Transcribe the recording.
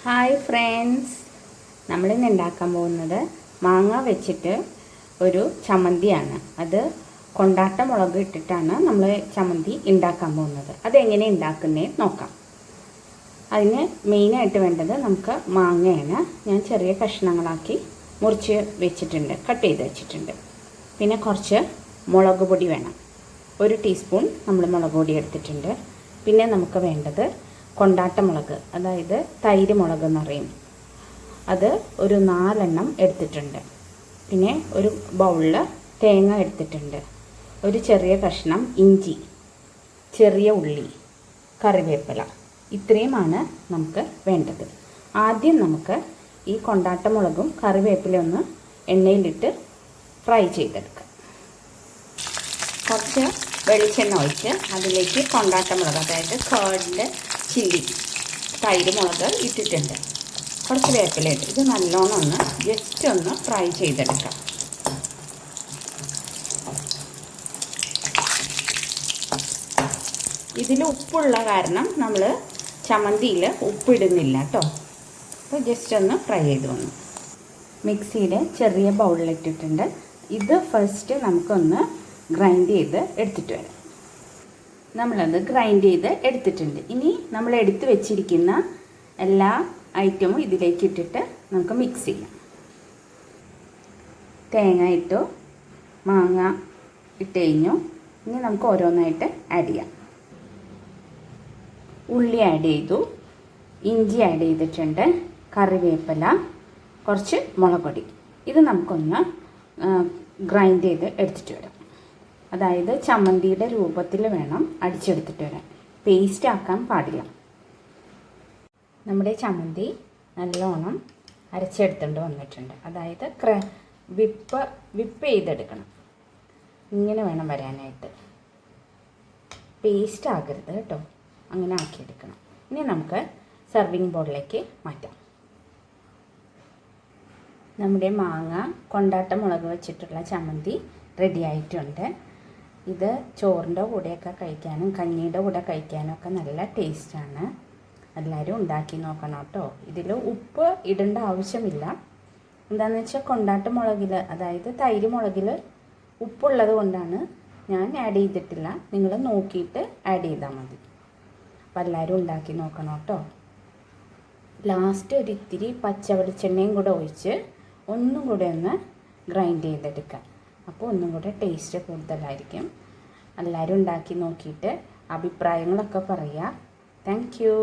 Hi friends, നമ്മളിന്ന് ഉണ്ടാക്കാൻ പോകുന്നത് മാങ്ങ വെച്ചിട്ട് ഒരു ചമ്മന്തിയാണ്. അത് കൊണ്ടാട്ട മുളക് ഇട്ടിട്ടാണ് നമ്മൾ ചമ്മന്തി ഉണ്ടാക്കാൻ പോകുന്നത്. അതെങ്ങനെ ഉണ്ടാക്കുന്നതെന്ന് നോക്കാം. അതിന് മെയിനായിട്ട് വേണ്ടത് നമുക്ക് മാങ്ങയാണ്. ഞാൻ ചെറിയ കഷ്ണങ്ങളാക്കി മുറിച്ച് വെച്ചിട്ടുണ്ട്, കട്ട് ചെയ്ത് വെച്ചിട്ടുണ്ട്. പിന്നെ കുറച്ച് മുളക് പൊടി വേണം. 1 ടീസ്പൂൺ നമ്മൾ മുളക് പൊടി എടുത്തിട്ടുണ്ട്. പിന്നെ നമുക്ക് വേണ്ടത് കൊണ്ടാട്ട മുളക്, അതായത് തൈര് മുളക് എന്ന് പറയും. അത് ഒരു 4 എണ്ണം എടുത്തിട്ടുണ്ട്. പിന്നെ ഒരു ബൗളിൽ തേങ്ങ എടുത്തിട്ടുണ്ട്. ഒരു ചെറിയ കഷ്ണം ഇഞ്ചി, ചെറിയ ഉള്ളി, കറിവേപ്പില, ഇത്രയുമാണ് നമുക്ക് വേണ്ടത്. ആദ്യം നമുക്ക് ഈ കൊണ്ടാട്ട മുളകും കറിവേപ്പില ഒന്ന് എണ്ണയിലിട്ട് ഫ്രൈ ചെയ്തെടുക്കാം. കുറച്ച് വെളിച്ചെണ്ണ ഒഴിച്ച് അതിലേക്ക് കൊണ്ടാട്ട മുളക്, അതായത് കേർഡിൻ്റെ ചില്ലി, തൈര് മുളക് ഇട്ടിട്ടുണ്ട്. കുറച്ച് വേപ്പിലയിട്ട് ഇത് നല്ലോണം ഒന്ന് ജസ്റ്റ് ഒന്ന് ഫ്രൈ ചെയ്തെടുക്കാം. ഇതിൽ ഉപ്പുള്ള കാരണം നമ്മൾ ചമ്മന്തിയിൽ ഉപ്പിടുന്നില്ല കേട്ടോ. അപ്പോൾ ജസ്റ്റ് ഒന്ന് ഫ്രൈ ചെയ്ത് വന്നു. മിക്സിയുടെ ചെറിയ ബൗളിലിട്ടിട്ടുണ്ട്. ഇത് ഫസ്റ്റ് നമുക്കൊന്ന് ഗ്രൈൻഡ് ചെയ്ത് എടുത്തിട്ട് വരാം. നമ്മളത് ഗ്രൈൻഡ് ചെയ്ത് എടുത്തിട്ടുണ്ട്. ഇനി നമ്മൾ എടുത്ത് വെച്ചിരിക്കുന്ന എല്ലാ ഐറ്റവും ഇതിലേക്ക് ഇട്ടിട്ട് നമുക്ക് മിക്സ് ചെയ്യാം. തേങ്ങ ഇട്ടു, മാങ്ങ ഇട്ട് കഴിഞ്ഞു. ഇനി നമുക്ക് ഓരോന്നായിട്ട് ആഡ് ചെയ്യാം. ഉള്ളി ആഡ് ചെയ്തു, ഇഞ്ചി ആഡ് ചെയ്തിട്ടുണ്ട്, കറിവേപ്പില, കുറച്ച് മുളക് പൊടി. ഇത് നമുക്കൊന്ന് ഗ്രൈൻഡ് ചെയ്ത് എടുത്തിട്ട് വരാം. അതായത് ചമ്മന്തിയുടെ രൂപത്തിൽ വേണം അടിച്ചെടുത്തിട്ട് വരാൻ, പേസ്റ്റ് ആക്കാൻ പാടില്ല. നമ്മുടെ ചമ്മന്തി നല്ലോണം അരച്ചെടുത്തുകൊണ്ട് വന്നിട്ടുണ്ട്. അതായത് വിപ്പ് ചെയ്തെടുക്കണം. ഇങ്ങനെ വേണം വരാനായിട്ട്, പേസ്റ്റ് ആകരുത് കേട്ടോ. അങ്ങനെ ആക്കിയെടുക്കണം. ഇനി നമുക്ക് സർവിങ് ബോളിലേക്ക് മാറ്റാം. നമ്മുടെ മാങ്ങ കൊണ്ടാട്ട മുളക് വെച്ചിട്ടുള്ള ചമ്മന്തി റെഡി ആയിട്ടുണ്ട്. ഇത് ചോറിൻ്റെ കൂടെയൊക്കെ കഴിക്കാനും കഞ്ഞിയുടെ കൂടെ കഴിക്കാനും ഒക്കെ നല്ല ടേസ്റ്റാണ്. എല്ലാവരും ഉണ്ടാക്കി നോക്കണം കേട്ടോ. ഇതിൽ ഉപ്പ് ഇടേണ്ട ആവശ്യമില്ല. എന്താണെന്ന് വെച്ചാൽ കൊണ്ടാട്ട മുളകിൽ, അതായത് തൈര് മുളകിൽ ഉപ്പുള്ളത് കൊണ്ടാണ് ഞാൻ ആഡ് ചെയ്തിട്ടില്ല. നിങ്ങൾ നോക്കിയിട്ട് ആഡ് ചെയ്താൽ മതി. അപ്പോൾ എല്ലാവരും ഉണ്ടാക്കി നോക്കണം കേട്ടോ. ലാസ്റ്റ് ഒരിത്തിരി പച്ച വെളിച്ചെണ്ണയും കൂടെ ഒഴിച്ച് ഒന്നും കൂടെ ഒന്ന് ഗ്രൈൻഡ് ചെയ്തെടുക്കാം. അപ്പോൾ ഒന്നും കൂടെ ടേസ്റ്റ് കൂടുതലായിരിക്കും. എല്ലാവരും ഉണ്ടാക്കി നോക്കിയിട്ട് അഭിപ്രായങ്ങളൊക്കെ പറയുക. Thank you.